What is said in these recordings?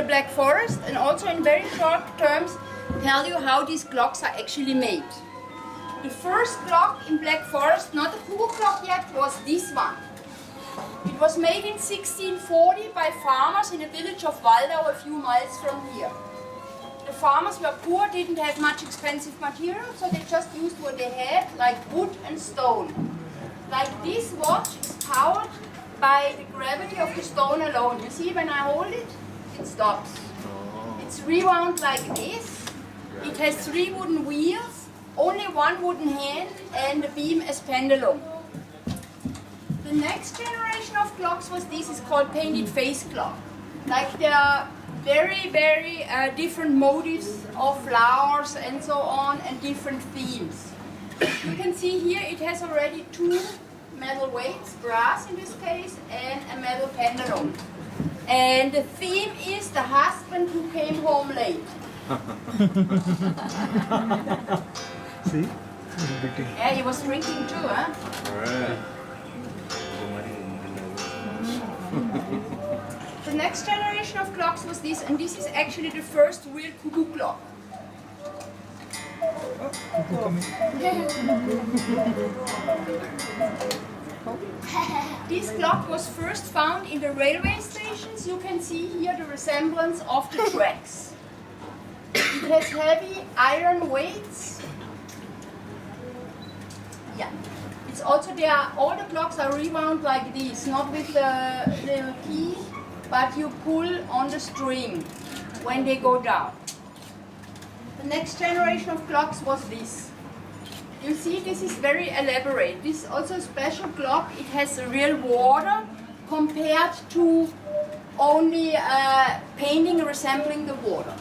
Black Forest, and also in very short terms tell you how these clocks are actually made. The first clock in Black Forest, not a Cuckoo clock yet, was this one. It was made in 1640 by farmers in a village of Waldau a few miles from here. The farmers were poor, didn't have much expensive material, so they just used what they had, like wood and stone. Like this watch is powered by the gravity of the stone alone. You see, when I hold it, it stops. It's rewound like this. It has 3 wooden wheels, only 1 wooden hand, and a beam as pendulum. The next generation of clocks was this, is called painted face clock. Like there are very, very different motifs of flowers and so on, and different themes. You can see here it has already 2 metal weights, brass in this case, and a metal pendulum. And the theme is the husband who came home late. See? Yeah, he was drinking too, huh? The next generation of clocks was this, and this is actually the first real Cuckoo clock. This clock was first found in the railway stations. You can see here the resemblance of the tracks. It has heavy iron weights. Yeah. It's also there, all the clocks are rewound like this, not with the little key, but you pull on the string when they go down. The next generation of clocks was this. You see, this is very elaborate. This is also a special clock. It has real water compared to only painting resembling the water.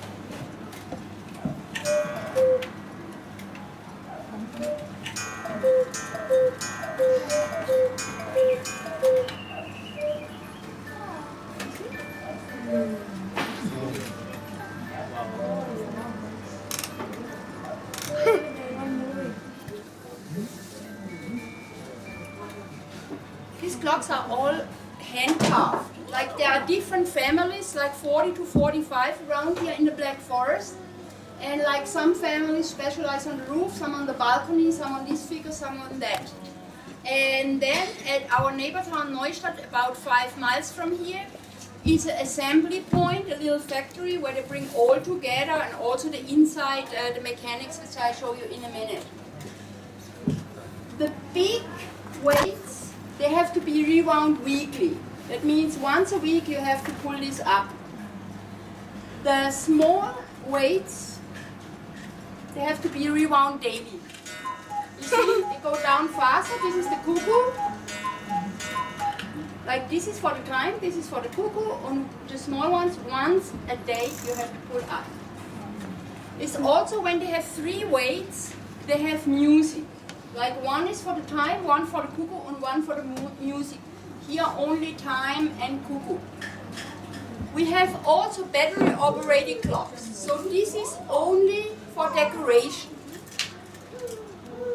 These clocks are all hand carved. Like there are different families, like 40 to 45 around here in the Black Forest. And like some families specialize on the roof, some on the balcony, some on this figure, some on that. And then at our neighbor town Neustadt, about 5 miles from here, is an assembly point, a little factory where they bring all together, and also the inside, the mechanics, which I'll show you in a minute. The big weights, they have to be rewound weekly. That means once a week you have to pull this up. The small weights, they have to be rewound daily. You see, they go down faster. This is the Cuckoo. Like this is for the time, this is for the Cuckoo. On the small ones, once a day you have to pull up. It's also when they have 3 weights, they have music. Like one is for the time, one for the Cuckoo, and one for the music. Here only time and Cuckoo. We have also battery operated clocks. So this is only for decoration.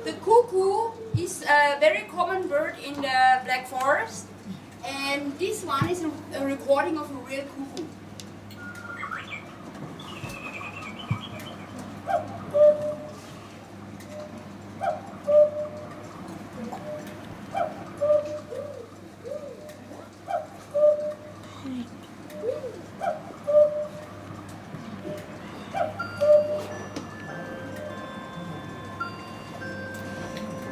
The Cuckoo is a very common bird in the Black Forest, and this one is a recording of a real cuckoo.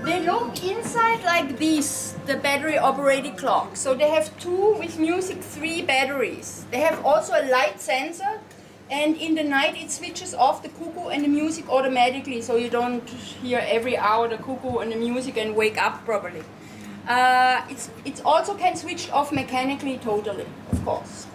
They look inside like this, the battery operated clock. So they have two with music, 3 batteries. They have also a light sensor, and in the night it switches off the cuckoo and the music automatically, so you don't hear every hour the cuckoo and the music and wake up properly. It also can switch off mechanically totally, of course.